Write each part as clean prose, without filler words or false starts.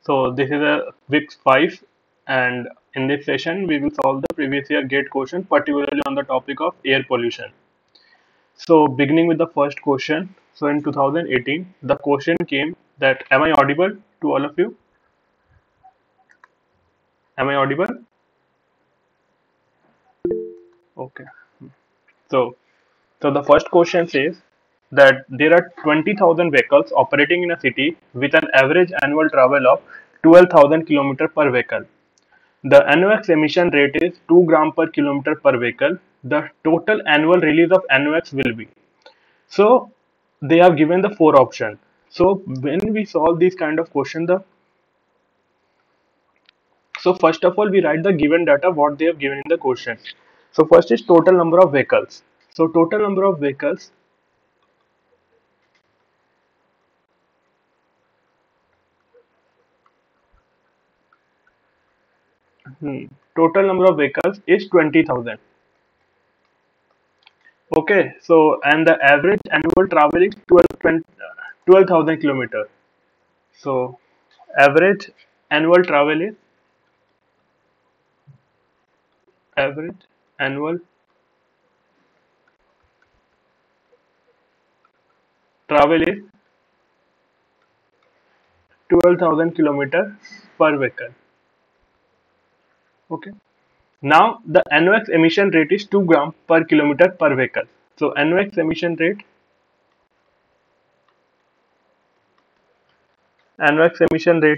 So this is a week 5, and in this session we will solve the previous year GATE question, particularly on the topic of air pollution. So beginning with the first question. So in 2018, the question came that, am I audible to all of you? Am I audible? Okay. So so the first question says that there are 20,000 vehicles operating in a city with an average annual travel of 12,000 km per vehicle. The NOx emission rate is 2 gram per kilometer per vehicle. The total annual release of NOx will be. So they have given the four options. So when we solve this kind of question, so first of all we write the given data what they have given in the question. So first is total number of vehicles. So total number of vehicles. Total number of vehicles is 20,000. Okay, so and the average annual travel is 12,000 kilometer. So average annual travel is average annual travel is 12,000 kilometer per vehicle. Okay. Now the NOx emission rate is 2 gram per kilometer per vehicle. So NOx emission rate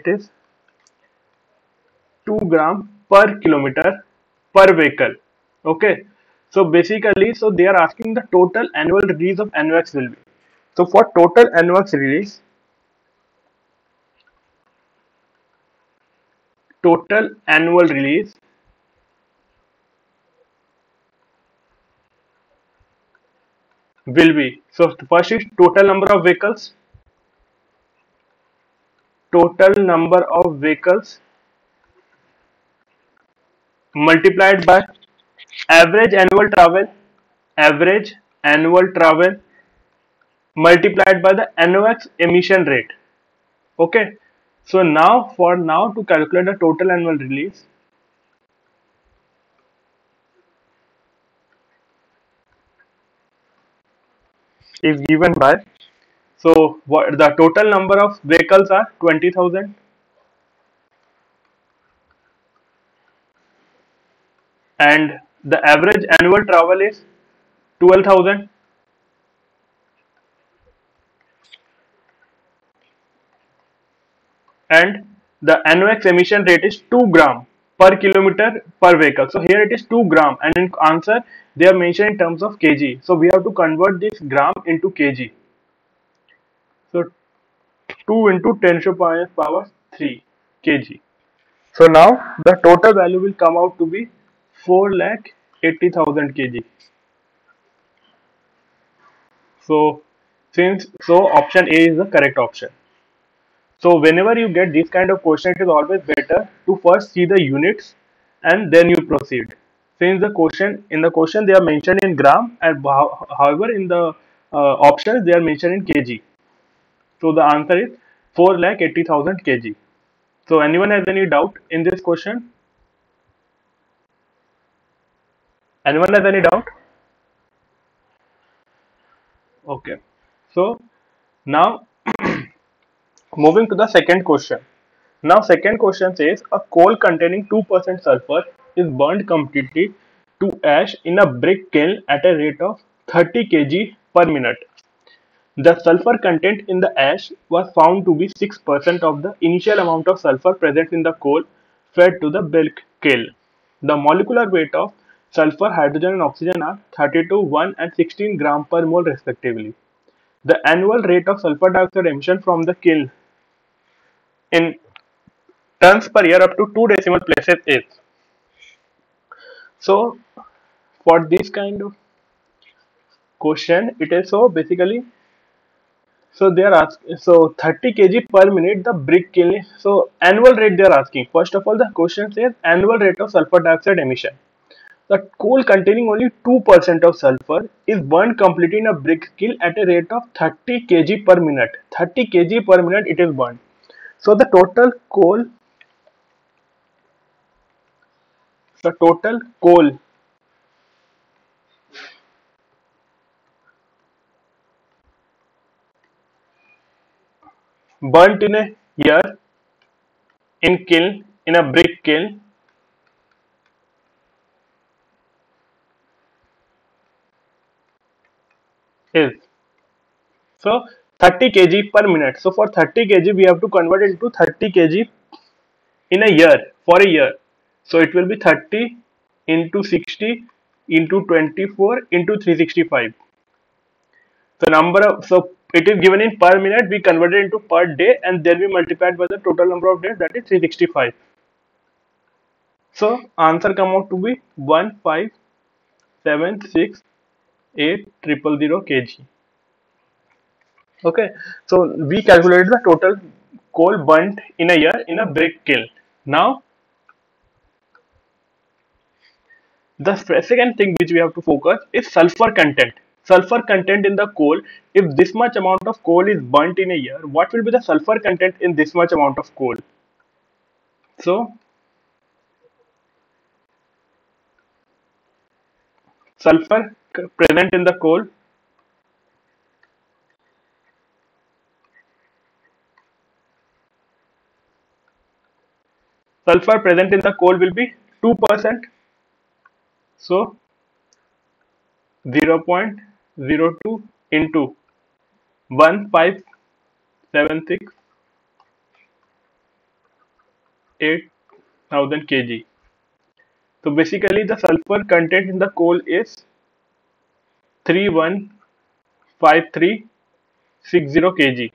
is 2 gram per kilometer per vehicle. Okay. So basically, so they are asking the total annual release of NOx will be. So for total NOx release, total annual release will be. So first is total number of vehicles. Total number of vehicles multiplied by average annual travel. Average annual travel multiplied by the NOx emission rate. Okay. So now for now to calculate the total annual release, is given by, so what the total number of vehicles are 20,000, and the average annual travel is 12,000, and the NOx emission rate is 2 gram per kilometer per vehicle. So here it is 2 gram, and in answer they are mentioned in terms of kg. So we have to convert this gram into kg. So 2 into 10 to the power 3 kg. So now the total value will come out to be 4,80,000 kg. So option A is the correct option. So whenever you get this kind of question, it is always better to first see the units and then you proceed. Since in the question they are mentioned in gram, and however in the options they are mentioned in kg. So the answer is 4,80,000 kg. So anyone has any doubt in this question? Anyone has any doubt? Okay. So now moving to the second question. Now second question says a coal containing 2% sulfur is burned completely to ash in a brick kiln at a rate of 30 kg per minute. The sulfur content in the ash was found to be 6% of the initial amount of sulfur present in the coal fed to the brick kiln. The molecular weight of sulfur, hydrogen and oxygen are 32, 1 and 16 gram per mole respectively. The annual rate of sulfur dioxide emission from the kiln in tons per year up to 2 decimal places is. So for this kind of question, it is so basically, so they are asking, so 30 kg per minute the brick kiln. So annual rate they are asking. First of all, the question says annual rate of sulfur dioxide emission. The coal containing only 2% of sulfur is burned completely in a brick kiln at a rate of 30 kg per minute. 30 kg per minute it is burned. So the total coal burnt in a year in a brick kiln is, so 30 kg per minute. So for 30 kg we have to convert it into 30 kg in a year, for a year. So it will be 30 into 60 into 24 into 365. So it is given in per minute, we convert it into per day, and then we multiplied by the total number of days, that is 365. So answer come out to be 15768 kg. Okay, so we calculated the total coal burnt in a year in a brick kiln. Now the second thing which we have to focus is sulfur content. Sulfur content in the coal. If this much amount of coal is burnt in a year, what will be the sulfur content in this much amount of coal? So present in the coal, sulfur present in the coal will be 2%. So 0.02 into 15768,000 kg. So basically the sulfur content in the coal is 315360 kg.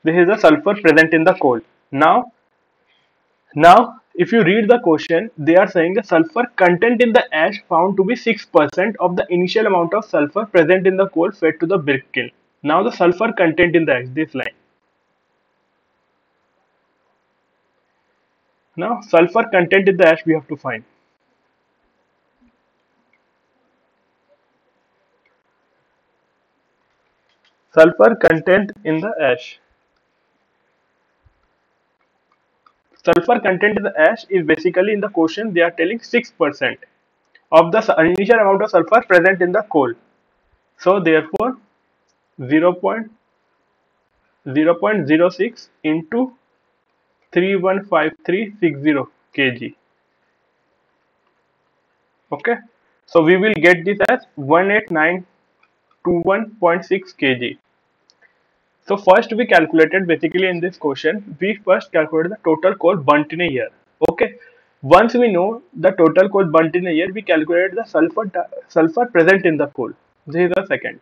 This is the sulfur present in the coal. Now, if you read the question, they are saying the sulfur content in the ash found to be 6% of the initial amount of sulfur present in the coal fed to the brick kiln. Now the sulfur content in the ash, this line. Now sulfur content in the ash we have to find. Sulfur content in the ash. Sulfur content in the ash is basically in the question they are telling 6% of the initial amount of sulfur present in the coal. So therefore 0.06 into 315360 kg. Okay, so we will get this as 18921.6 kg. So first we calculated, basically in this question we first calculated the total coal burnt in a year. Okay, once we know the total coal burnt in a year, we calculated the sulfur present in the coal. This is the second.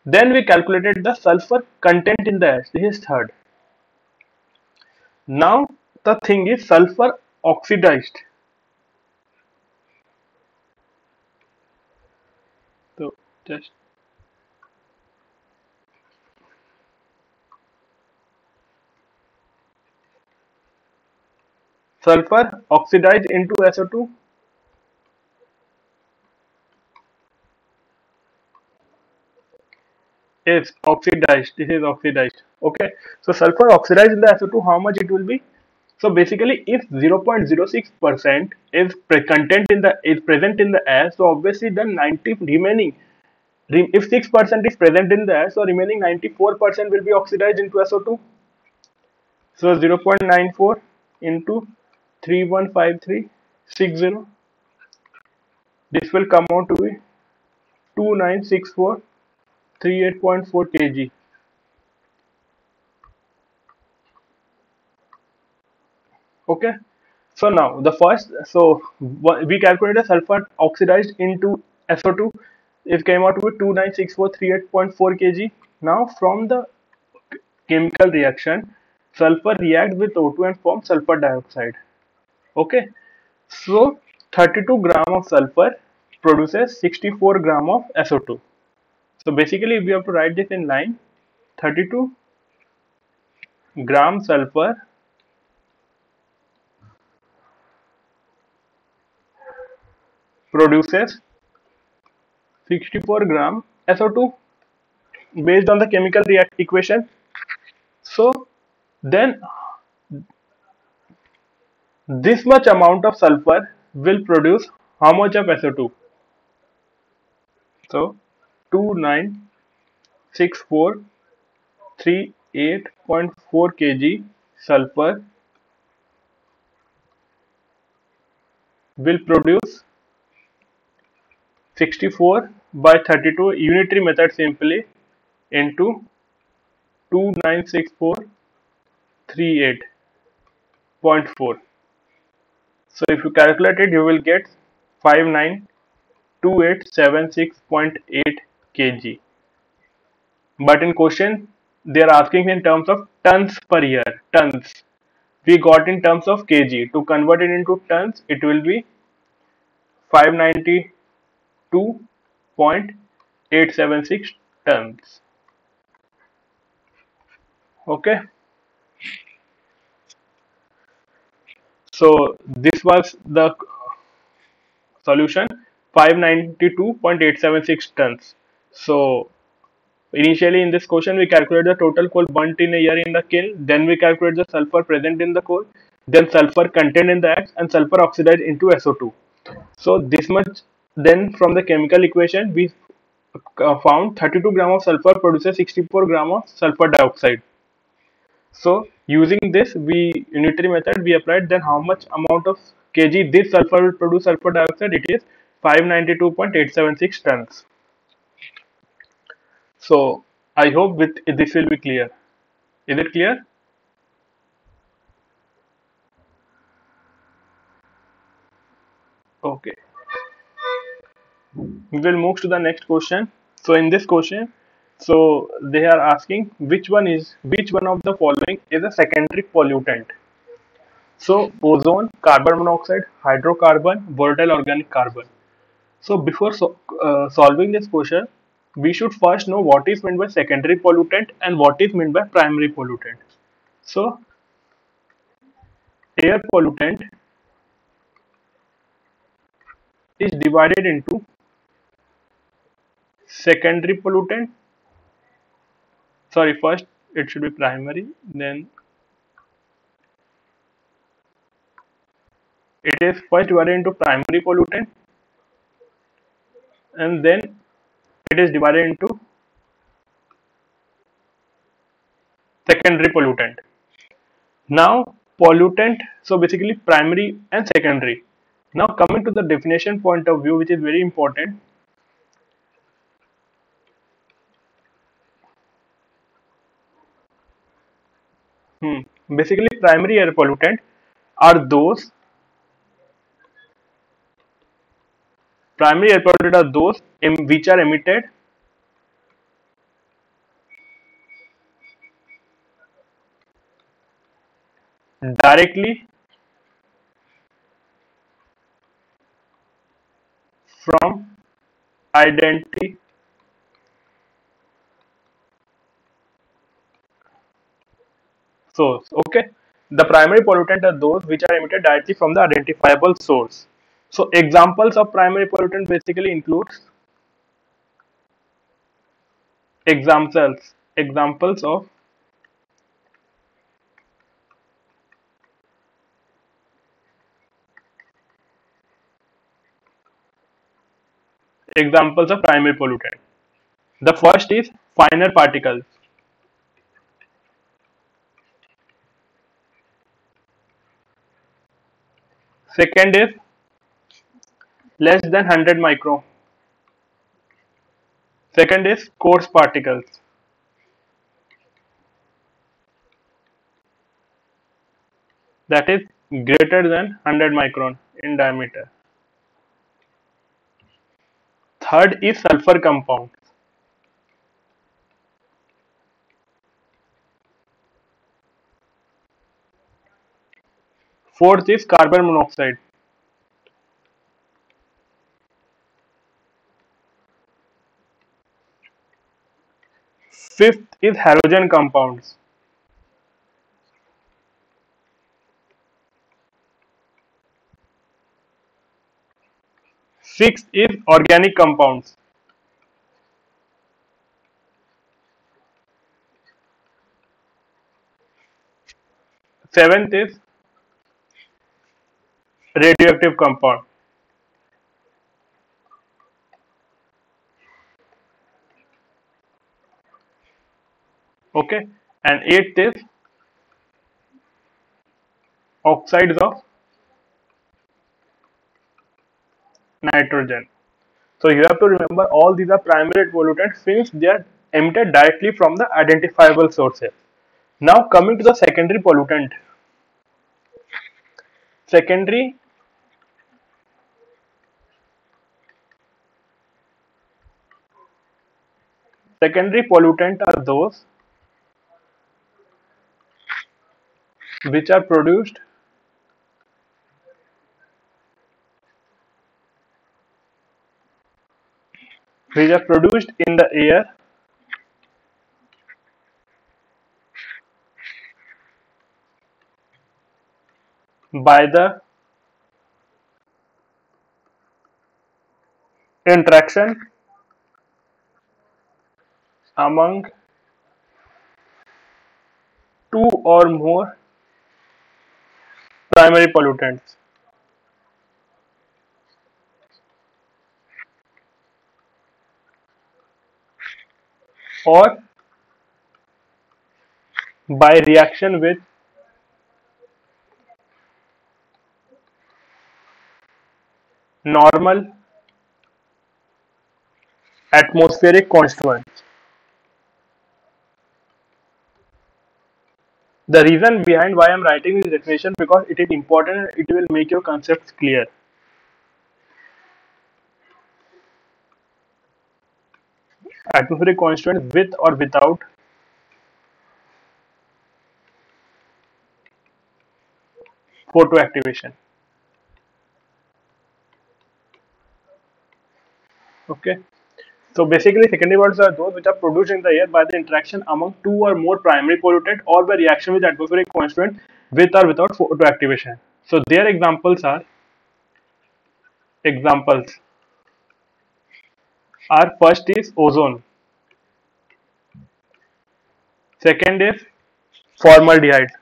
Then we calculated the sulfur content in the ash. This is third. Now the thing is sulfur oxidized. So just sulfur oxidized into SO2 is oxidized. This is oxidized. Okay, so sulfur oxidized in the SO2, how much it will be? So basically, if 0.06% is content in the is present in the air, so obviously the 90 remaining, if 6% is present in the air, so remaining 94% will be oxidized into SO2. So 0.94 into 315360. This will come out to be 296,438.4 kg. Okay, so now the first, so we calculated sulfur oxidized into SO2. It came out with 296,438.4 kg. Now from the chemical reaction, sulfur reacts with O2 and forms sulfur dioxide. Okay, so 32 gram of sulfur produces 64 gram of SO2. So basically we have to write this in line. 32 gram sulfur produces 64 gram SO2. based on the chemical react equation. So then this much amount of sulfur will produce how much of SO2? So 296438.4 kg sulfur will produce 64 by 32 unitary method simply into 296438.4. So if you calculate it, you will get 592876.8 kg. But in question, they are asking in terms of tons per year. Tons. We got in terms of kg. To convert it into tons, it will be 592.876 tons. Okay. So this was the solution, 592.876 tons. So initially in this question we calculate the total coal burnt in a year in the kiln, then we calculate the sulfur present in the coal, then sulfur contained in the ash and sulfur oxidized into SO2. So this much, then from the chemical equation we found 32 gram of sulfur produces 64 gram of sulfur dioxide. So using this we unitary method we applied, then how much amount of kg this sulfur will produce sulfur dioxide? It is 592.876 tons. So I hope with this will be clear. Is it clear? Okay. We will move to the next question. So in this question, so they are asking which one of the following is a secondary pollutant. So ozone, carbon monoxide, hydrocarbon, volatile organic carbon. So before solving this question, we should first know what is meant by secondary pollutant and what is meant by primary pollutant. So air pollutant is divided into secondary pollutant. Sorry, first it should be primary, then it is first divided into primary pollutant and then it is divided into secondary pollutant. Now pollutant, so basically primary and secondary. Now coming to the definition point of view, which is very important. Basically primary air pollutant are those primary air pollutant are those which are emitted directly from identified source. Okay, the primary pollutant are those which are emitted directly from the identifiable source. So examples of primary pollutant basically includes examples of primary pollutant. The first is finer particles. Second is less than 100 micron. Second is coarse particles. That is greater than 100 micron in diameter. Third is sulfur compound. Fourth is carbon monoxide. Fifth is halogen compounds. Sixth is organic compounds. Seventh is radioactive compound. Okay, and eighth is oxides of nitrogen. So you have to remember all these are primary pollutants since they are emitted directly from the identifiable sources. Now coming to the secondary pollutant. Secondary secondary pollutant are those which are produced in the air by the interaction among two or more primary pollutants, or by reaction with normal atmospheric constituents. The reason behind why I am writing this definition because it is important, it will make your concepts clear. Atmospheric constituents with or without photoactivation. Okay. So basically, secondary pollutants are those which are produced in the air by the interaction among two or more primary pollutant or by reaction with atmospheric constituent with or without photoactivation. So their examples are first is ozone, second is formaldehyde,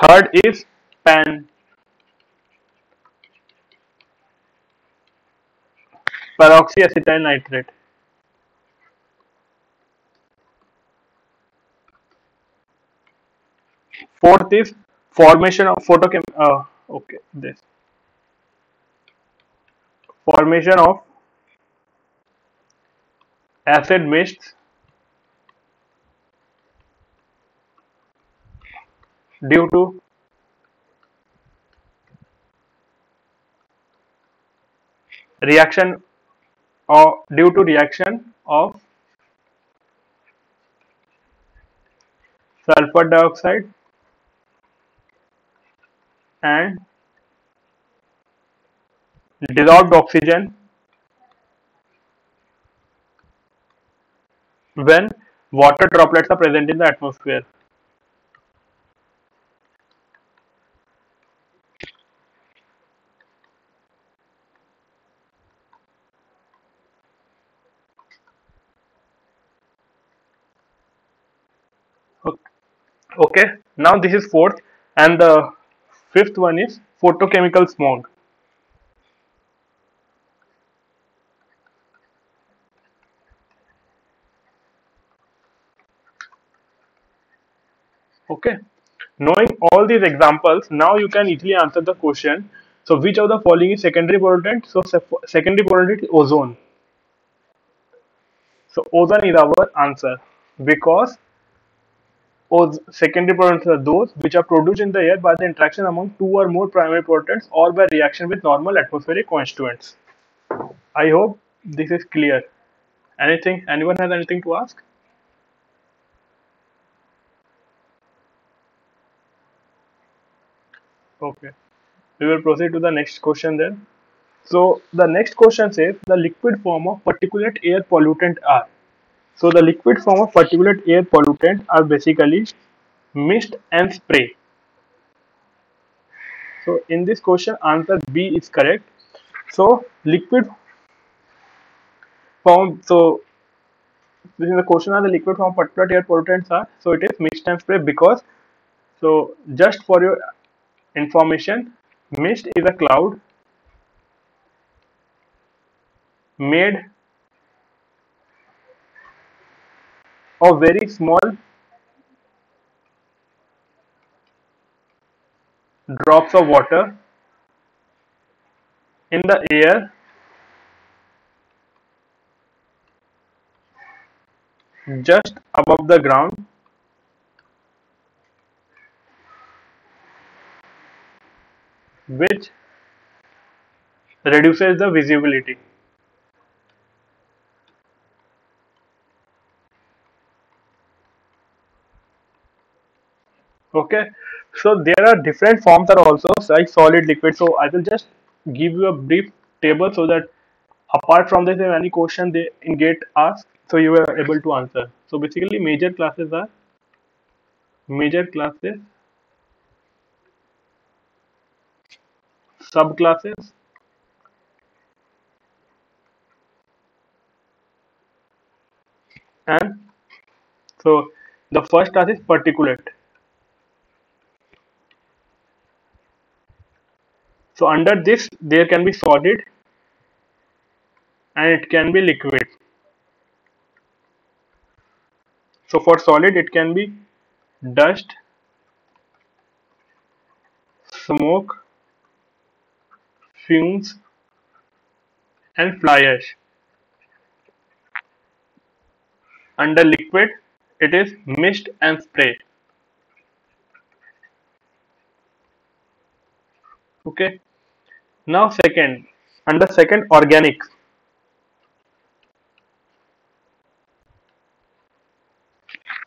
third is pan peroxyacetyl nitrate, fourth is formation of this formation of acid mists due to reaction reaction of sulfur dioxide and dissolved oxygen when water droplets are present in the atmosphere. Okay, now this is fourth, and the fifth one is photochemical smog. Okay, knowing all these examples, now you can easily answer the question. So, which of the following is secondary pollutant? So, secondary pollutant is ozone. So, ozone is our answer because secondary pollutants are those which are produced in the air by the interaction among two or more primary pollutants or by reaction with normal atmospheric constituents. I hope this is clear. Anything? Anyone has anything to ask? Okay. We will proceed to the next question then. So the next question says the liquid form of particulate air pollutant are. So the liquid form of particulate air pollutant are basically mist and spray. So in this question, answer B is correct. So liquid form. So This is the question of the liquid from particulate air pollutants are. So it is mist and spray because, so just for your information, mist is a cloud made of very small drops of water in the air just above the ground, which reduces the visibility. Okay, so there are different forms are also like solid, liquid. So I will just give you a brief table so that apart from this, if any question they get asked, so you are able to answer. So basically, major classes, subclasses, and so the first class is particulate. So under this, there can be solid and it can be liquid. So for solid, it can be dust, smoke, fumes, and fly ash. Under liquid, it is mist and spray. Okay. Now second, under second organics.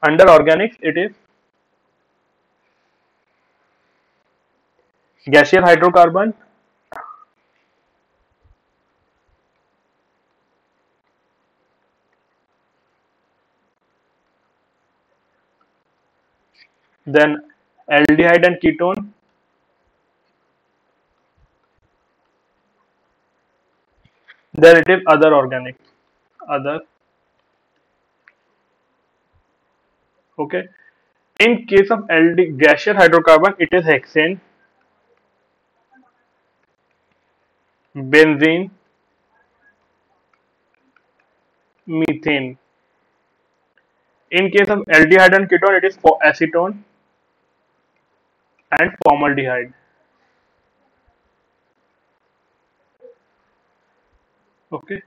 Under organics, it is gaseous hydrocarbon, then aldehyde and ketone, then it is other organics. Other. Okay. In case of gaseous hydrocarbon, it is hexane, benzene, methane. In case of aldehyde and ketone, it is for acetone and formaldehyde. Okay.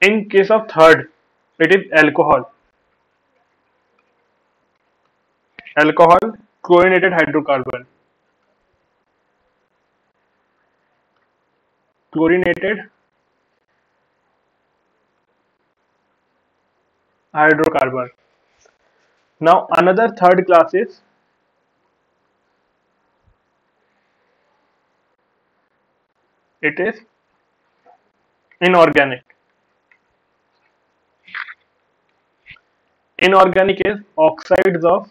In case of third, it is alcohol. Alcohol, chlorinated hydrocarbon. Chlorinated hydrocarbon. Now another third class is it is inorganic. Inorganic is uh,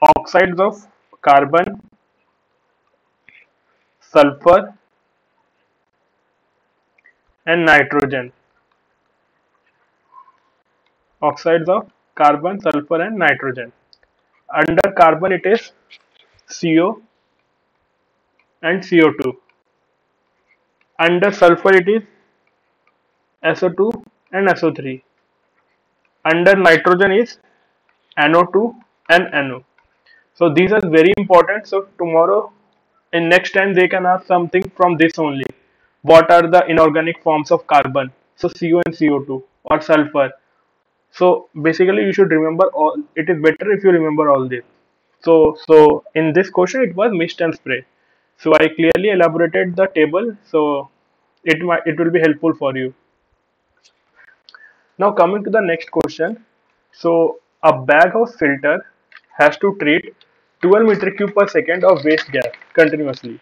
oxides of carbon, sulfur, and nitrogen. Oxides of carbon, sulfur, and nitrogen. Under carbon, it is CO and CO2. Under sulfur, it is SO2 and SO3. Under nitrogen is NO2 and NO. So these are very important. So tomorrow, in next time, they can ask something from this only. What are the inorganic forms of carbon? So CO and CO2 or sulfur. So basically, you should remember all. It is better if you remember all this. So in this question, it was mist and spray. So I clearly elaborated the table. So it will be helpful for you. Now coming to the next question. So a bag of filter has to treat 12 meter cube per second of waste gas continuously.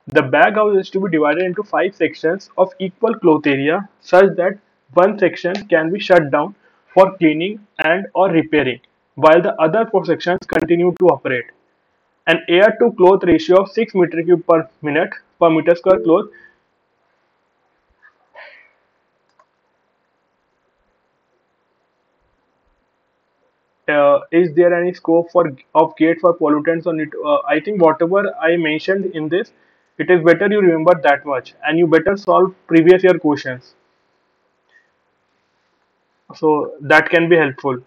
The bag house is to be divided into 5 sections of equal cloth area such that one section can be shut down for cleaning and or repairing. while the other four sections continue to operate. An air to cloth ratio of 6 meter cube per minute per meter square cloth. Is there any scope for of gate for pollutants on it? I think whatever I mentioned in this, it is better you remember that much, and you better solve previous year questions. So that can be helpful.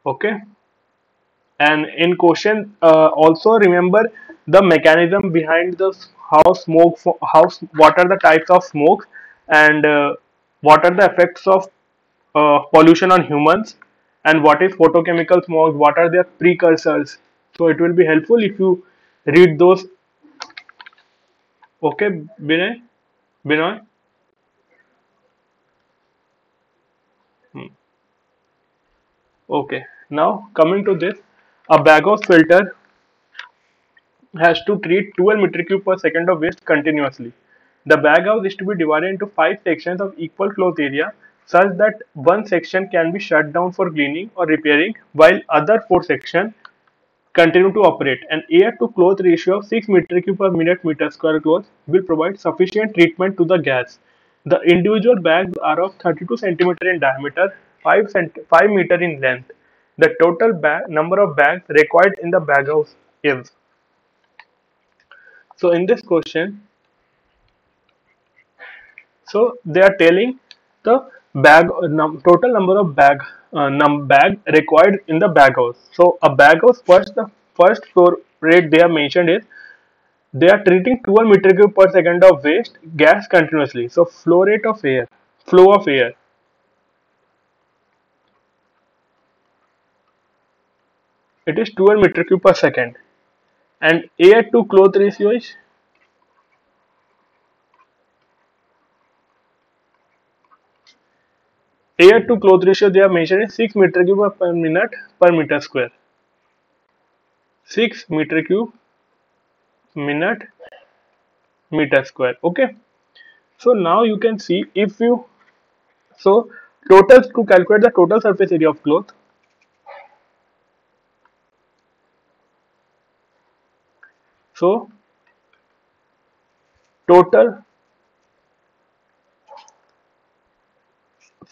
Okay. And in question, also remember the mechanism behind the how smoke, what are the types of smoke, and what are the effects of pollution on humans, and what is photochemical smoke, what are their precursors. So it will be helpful if you read those. Okay, Binoy. Hmm. Okay, now coming to this, a bag of filter has to treat 12 meter cube per second of waste continuously. The bag house is to be divided into 5 sections of equal cloth area such that one section can be shut down for cleaning or repairing while other 4 sections continue to operate. An air to cloth ratio of 6 meter cube per minute meter square cloth will provide sufficient treatment to the gas. The individual bags are of 32 centimeter in diameter, 5 meter in length. The total number of bags required in the bag house is. So in this question, so they are telling the total number of bag required in the bag house. So a bag house, the first floor rate they have mentioned is they are treating 12 meter cube per second of waste gas continuously. So flow of air, it is 12 meter cube per second, and air to cloth ratio is they have mentioned is 6 meter cube per minute per meter square. 6 meter cube minute meter square. Okay. So now you can see if you so total to calculate the total surface area of cloth. So total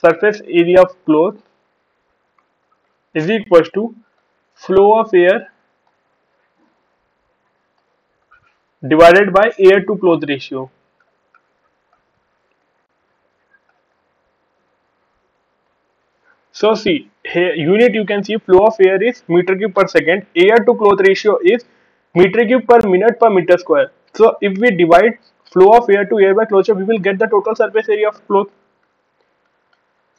surface area of cloth is equals to flow of air divided by air to cloth ratio. So see here unit you can see flow of air is meter cube per second, air to cloth ratio is meter cube per minute per meter square. So if we divide flow of air to air by closure, we will get the total surface area of cloth.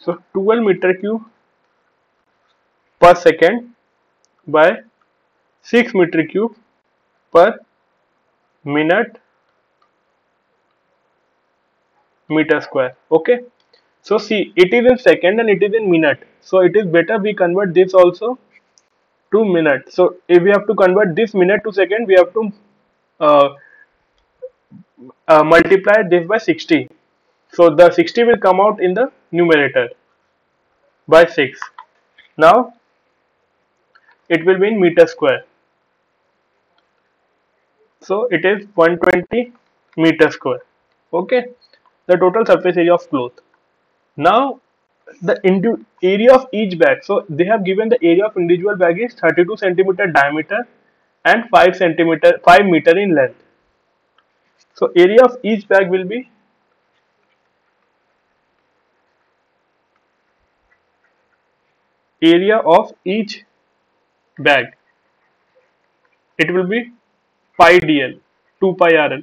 So 12 meter cube per second by 6 meter cube per minute meter square. Okay. So see, it is in second and it is in minute. So it is better we convert this also to minute. So if we have to convert this minute to second, we have to uh, multiply this by 60. So the 60 will come out in the numerator by 6. Now it will be in meter square. So it is 120 meter square. Okay. The total surface area of cloth. Now the area of each bag. So they have given the area of individual bag is 32 centimeter diameter and 5 meter in length. So area of each bag will be area of each bag. It will be pi dl 2 pi rl.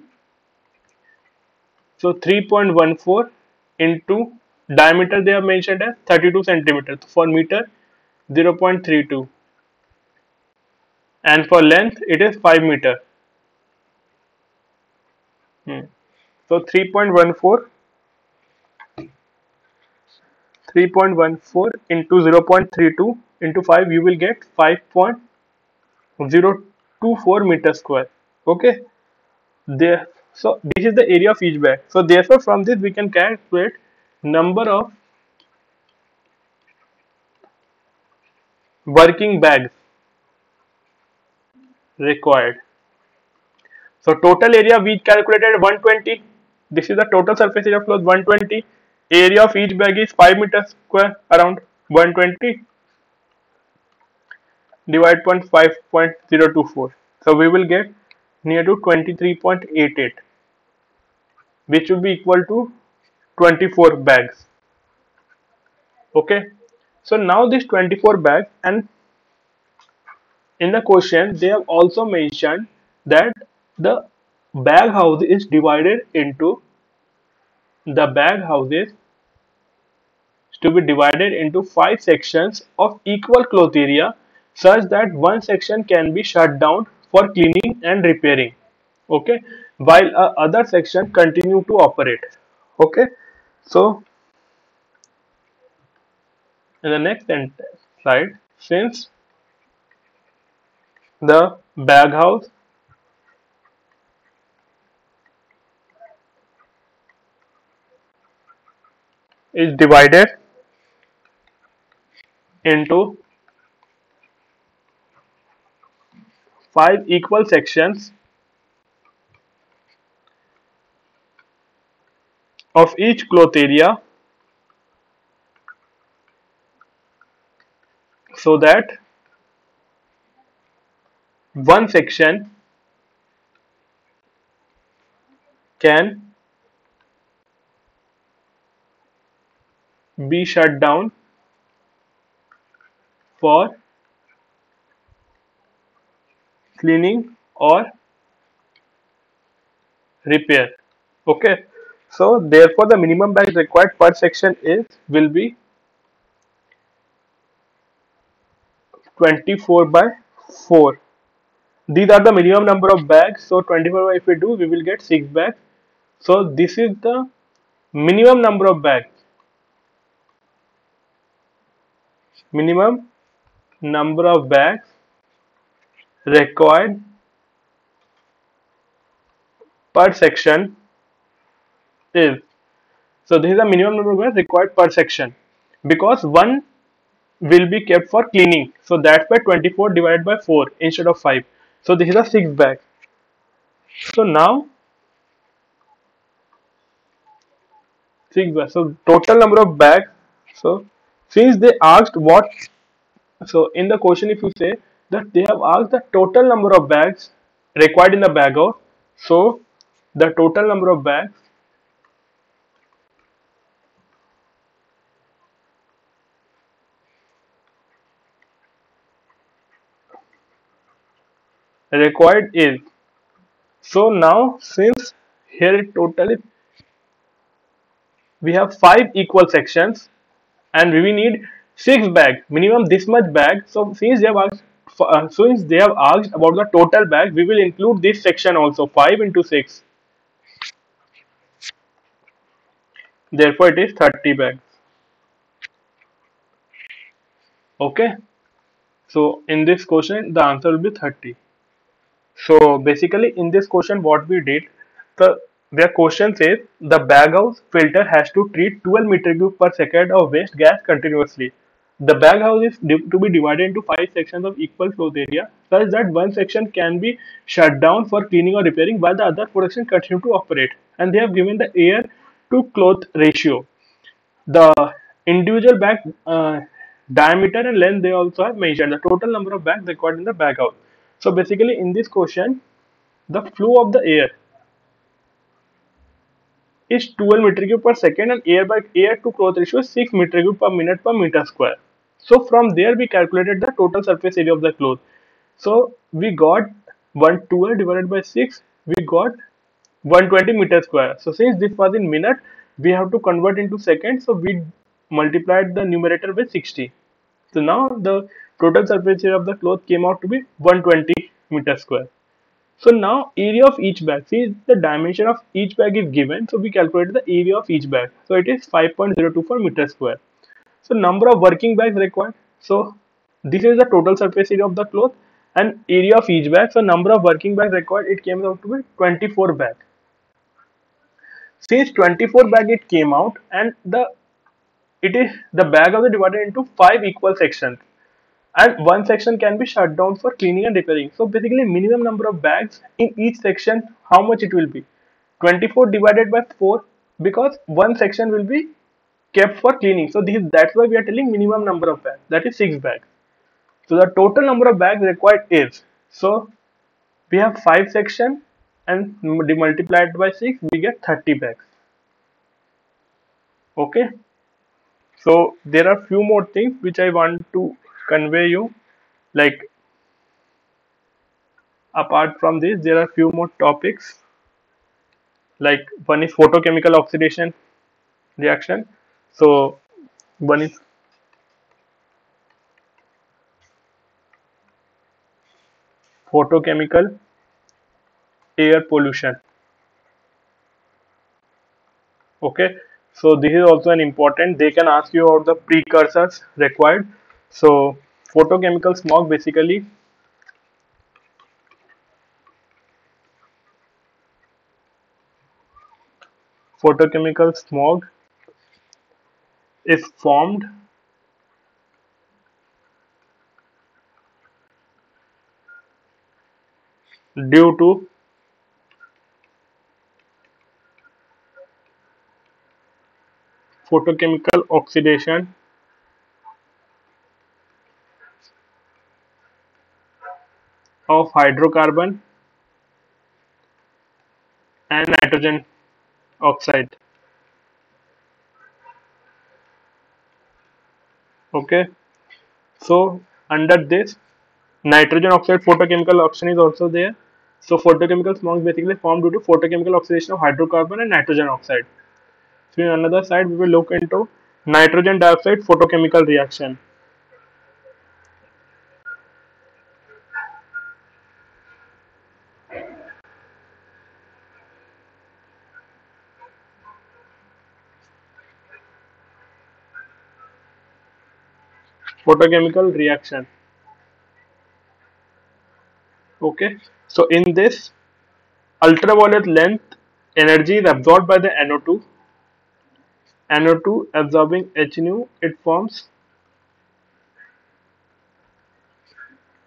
So 3.14 into diameter they have mentioned as 32 centimeter. For meter 0.32 and for length it is 5 meter. So 3.14 into 0.32 into 5 you will get 5.024 meter square. Okay. There. So this is the area of each bag. So therefore from this we can calculate number of working bags required. So total area we calculated 120. This is the total surface area of cloth 120. Area of each bag is 5 meters square, around 120 divided by 5.024. So we will get near to 23.88, which will be equal to 24 bags. Okay. So now this 24 bags, and in the question they have also mentioned that the bag house is divided into the bag houses to be divided into 5 sections of equal cloth area such that one section can be shut down for cleaning and repairing, okay, while a other section continue to operate. Okay, so in the next slide, since the bag house is divided into 5 equal sections of each cloth area, so that one section can be shut down for cleaning or repair. Okay, so therefore the minimum bags required per section is will be 24 by 4. These are the minimum number of bags. So 24 by, if we do, we will get 6 bags. So this is the minimum number of bags. Minimum number of bags required per section is, so this is the minimum number of bags required per section, because one will be kept for cleaning. So that's why 24 divided by 4 instead of 5. So this is a 6 bag. So now 6 bags. So total number of bags. So since they asked what, so in the question if you say that they have asked the total number of bags required in the bag out. So the total number of bags required is, so now since here totally we have 5 equal sections and we need 6 bags, minimum this much bag. So since they have asked about the total bag, we will include this section also, 5 into 6. Therefore it is 30 bags. Okay, so in this question the answer will be 30. So basically in this question what we did, the their question says the bag house filter has to treat 12 meter cube per second of waste gas continuously. The bag house is to be divided into 5 sections of equal flow area such that one section can be shut down for cleaning or repairing while the other portion continue to operate. And they have given the air to cloth ratio, the individual bag diameter and length. They also have mentioned the total number of bags required in the bag house. So basically in this question the flow of the air is 12 meter cube per second and air to cloth ratio is 6 meter cube per minute per meter square. So from there we calculated the total surface area of the cloth. So we got 112 divided by 6, we got 120 meter square. So since this was in minute, we have to convert into seconds. So we multiplied the numerator with 60. So now the total surface area of the cloth came out to be 120 meter square. So now area of each bag, see the dimension of each bag is given. So we calculated the area of each bag. So it is 5.024 meter square. So number of working bags required. So this is the total surface area of the cloth and area of each bag. So number of working bags required, it came out to be 24 bag. Since 24 bag it came out, and the bag also divided into 5 equal sections. and one section can be shut down for cleaning and repairing. So basically minimum number of bags in each section, how much it will be? 24 divided by 4, because one section will be kept for cleaning. So that's why we are telling minimum number of bags, that is 6 bags. So the total number of bags required is, so we have 5 section and multiplied by 6, we get 30 bags. Okay. So there are few more things which I want to convey you. Like apart from this, there are few more topics. Like one is photochemical oxidation reaction. So one is photochemical air pollution. Okay. So this is also an important. They can ask you about the precursors required. So photochemical smog, basically photochemical smog is formed due to photochemical oxidation of hydrocarbon and nitrogen oxide. Okay. So under this, nitrogen oxide photochemical oxidation is also there. So photochemical smog is basically formed due to photochemical oxidation of hydrocarbon and nitrogen oxide. So in another side, we will look into nitrogen dioxide photochemical reaction. Photochemical reaction. Okay. So in this, ultraviolet length energy is absorbed by the NO2. NO2 absorbing H nu, it forms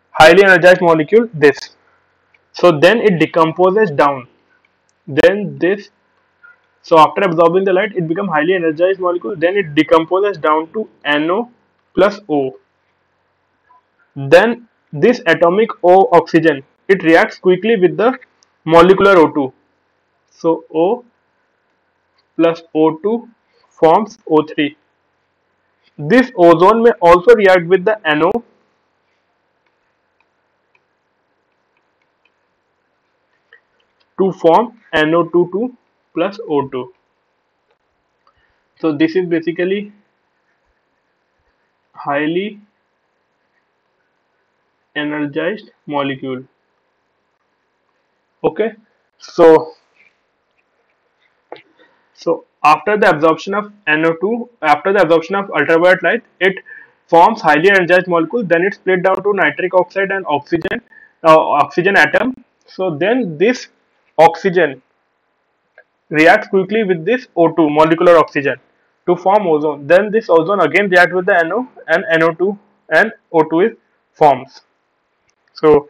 highly energized molecule this. So then it decomposes down. Then this, so after absorbing the light, it becomes highly energized molecule. Then it decomposes down to NO plus O. Then this atomic O oxygen, it reacts quickly with the molecular O2. So O plus O2 forms O3. This ozone may also react with the NO to form NO22 plus O2. So this is basically highly energized molecule. Okay. So after the absorption of NO2, after the absorption of ultraviolet light, it forms highly energized molecule. Then it's split down to nitric oxide and oxygen atom. So then this oxygen reacts quickly with this O2 molecular oxygen to form ozone. Then this ozone again reacts with the NO, and NO2 and O2 is forms. So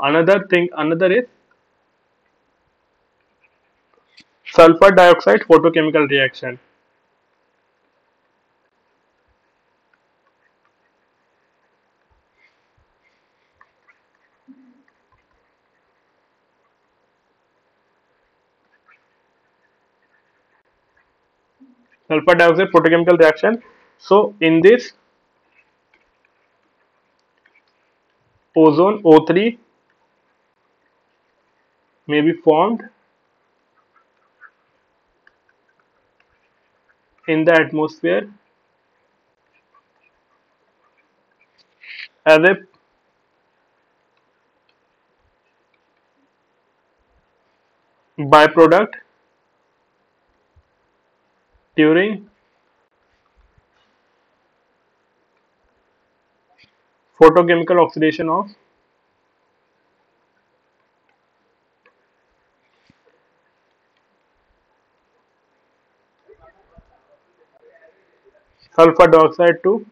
another is sulfur dioxide photochemical reaction. Sulfur dioxide photochemical reaction. So in this, ozone O3 may be formed in the atmosphere as a byproduct during photochemical oxidation of sulfur dioxide to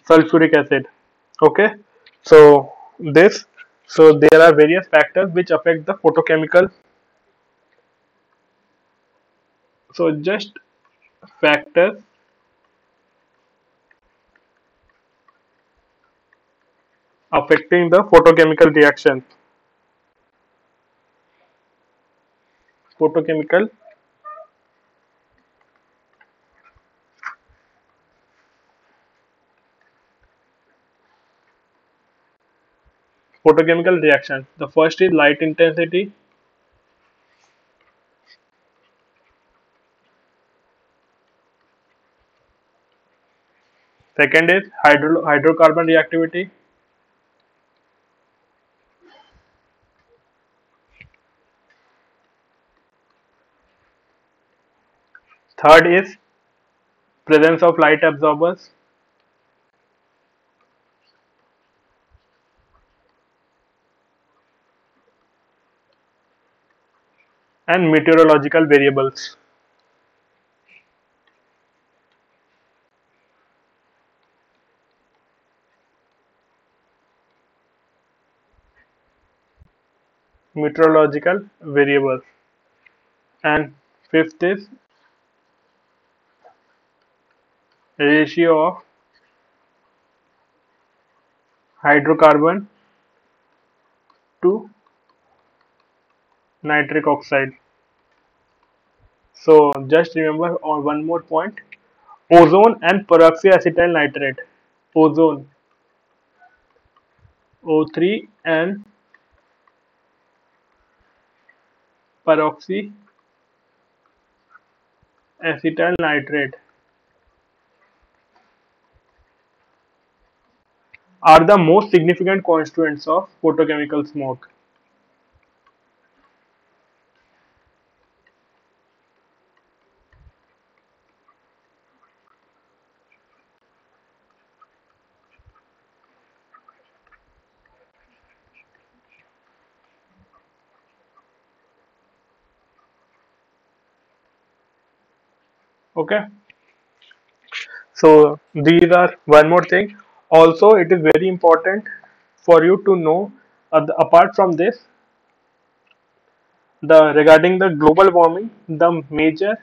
sulfuric acid. Okay, so this so there are various factors which affect the photochemical. So just factors affecting the photochemical reaction. Photochemical photochemical reaction. The first is light intensity. Second is hydrocarbon reactivity. Third is presence of light absorbers. And meteorological variables. Meteorological variables. And fifth is ratio of hydrocarbon to nitric oxide. So just remember on one more point, ozone and peroxyacetyl nitrate. Ozone O3 and peroxyacetyl nitrate are the most significant constituents of photochemical smoke. Okay, so these are one more thing. Also, it is very important for you to know, apart from this, the regarding the global warming, the major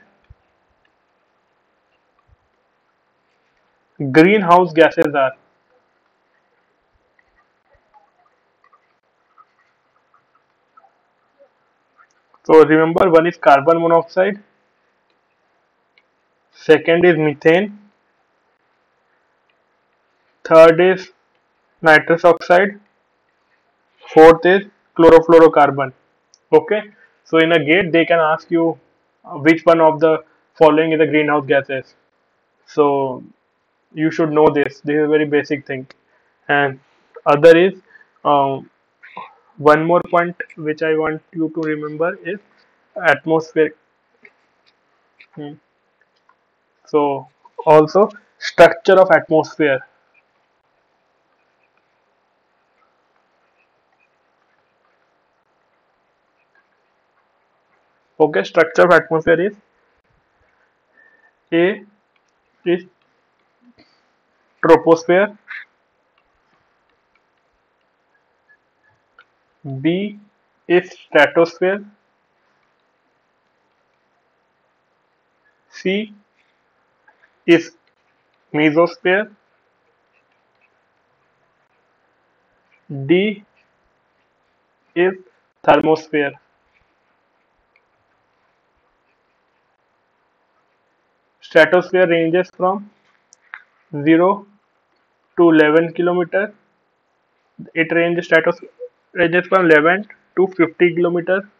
greenhouse gases are. So remember, one is carbon monoxide, second is methane, third is nitrous oxide, fourth is chlorofluorocarbon. Okay, so in a gate they can ask you which one of the following is a greenhouse gases. So you should know this. This is a very basic thing. And other is um, one more point which I want you to remember is atmosphere. Hmm. So also structure of atmosphere. Okay, structure of atmosphere is A is troposphere, B is stratosphere, C is mesosphere, D is thermosphere. Stratosphere ranges from 0 to 11 kilometer. It ranges from 11 to 50 kilometer.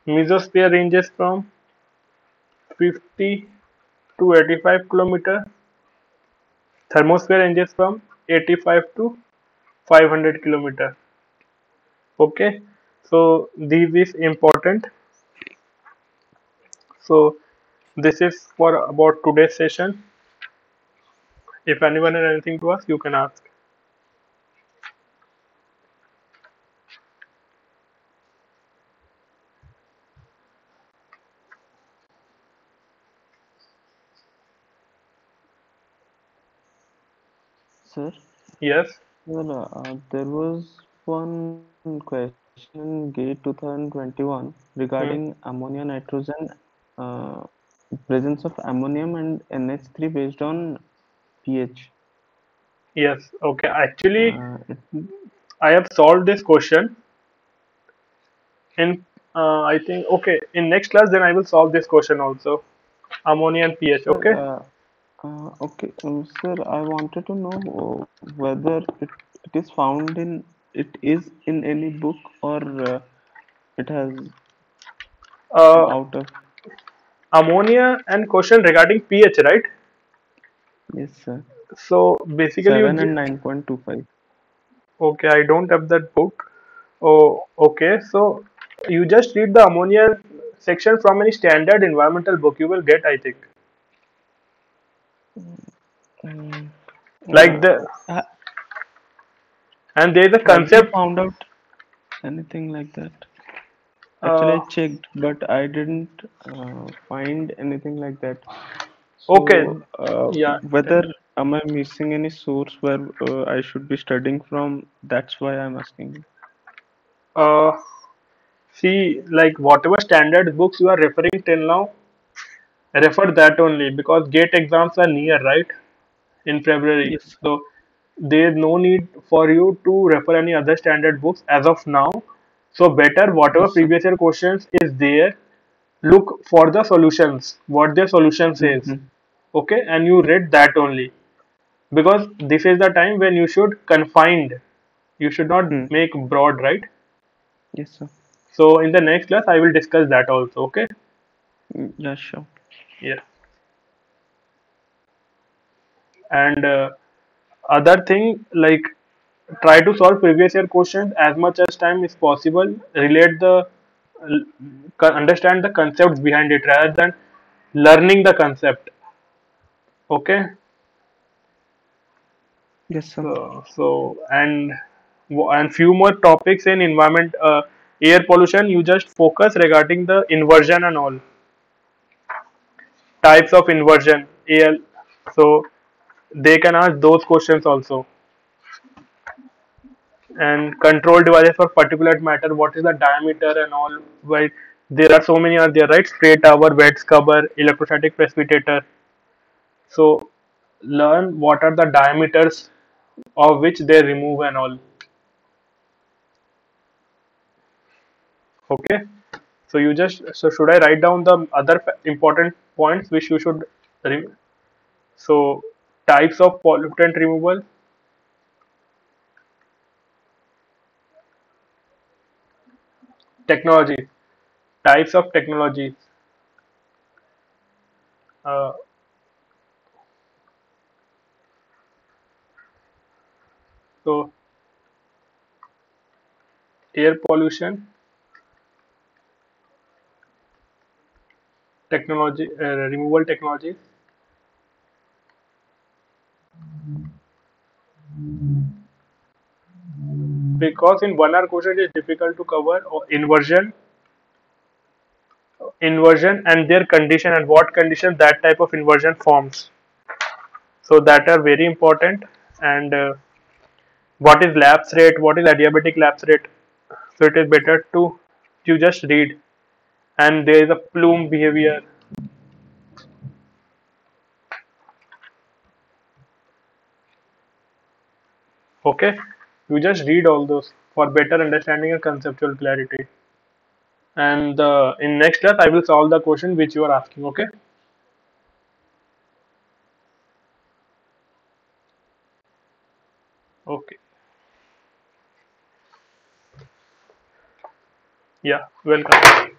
Mesosphere ranges from 50 to 85 kilometer. Thermosphere ranges from 85 to 500 kilometer. Okay, so this is important. So this is for about today's session. If anyone has anything to ask, you can ask. Sir, Yes. well, there was one question in GATE 2021 Hmm. regarding ammonia nitrogen, uh, presence of ammonium and NH3 based on pH. Yes. Okay. Actually, It, I have solved this question in. I think okay. In next class, then I will solve this question also. Ammonia and pH. sir, Okay. okay, sir, I wanted to know whether it is found in it is in any book or it has come Uh, out of. Ammonia and question regarding pH, right? Yes, sir. So basically, 7 and 9.25. okay. I don't have that book. Oh, okay. So you just read the ammonia section from any standard environmental book. You will get, I think. Mm, Like the ha- and there is a have you concept. found out anything like that? Actually, Uh, I checked, but I didn't find anything like that. okay. So, Yeah. whether am I missing any source where I should be studying from? That's why I'm asking you. Uh, See, like whatever standard books you are referring till now, refer that only because gate exams are near, right? In February. Yes, sir. So there is no need for you to refer any other standard books as of now. So better whatever Yes, sir. previous year questions is there, look for the solutions, what their solution says. Mm-hmm. Okay, and you read that only because this is the time when you should confined. You should not Hmm. make broad, right? Yes, sir. So in the next class I will discuss that also. Okay. Yeah, sure. Yeah. And other thing like try to solve previous year questions as much as time is possible, relate the understand the concepts behind it rather than learning the concept. Okay. Yes, sir. So few more topics in environment, air pollution, you just focus regarding the inversion and all types of inversion al. So they can ask those questions also. And control devices for particulate matter, what is the diameter and all, why there are so many are there, right? Spray tower, wet scrubber, electrostatic precipitator. So learn what are the diameters of which they remove and all. Okay. So you just, so should I write down the other important points which you should so types of pollutant removal, technology, types of technologies. Uh, so air pollution technology, removal technologies. Because in 1 hour question it is difficult to cover inversion and their condition and what condition that type of inversion forms. So that are very important. And what is lapse rate, what is adiabatic lapse rate. So it is better to you just read. And there is a plume behavior. Okay, you just read all those for better understanding and conceptual clarity. And in next class I will solve the question which you are asking. Okay. Okay. Yeah, welcome.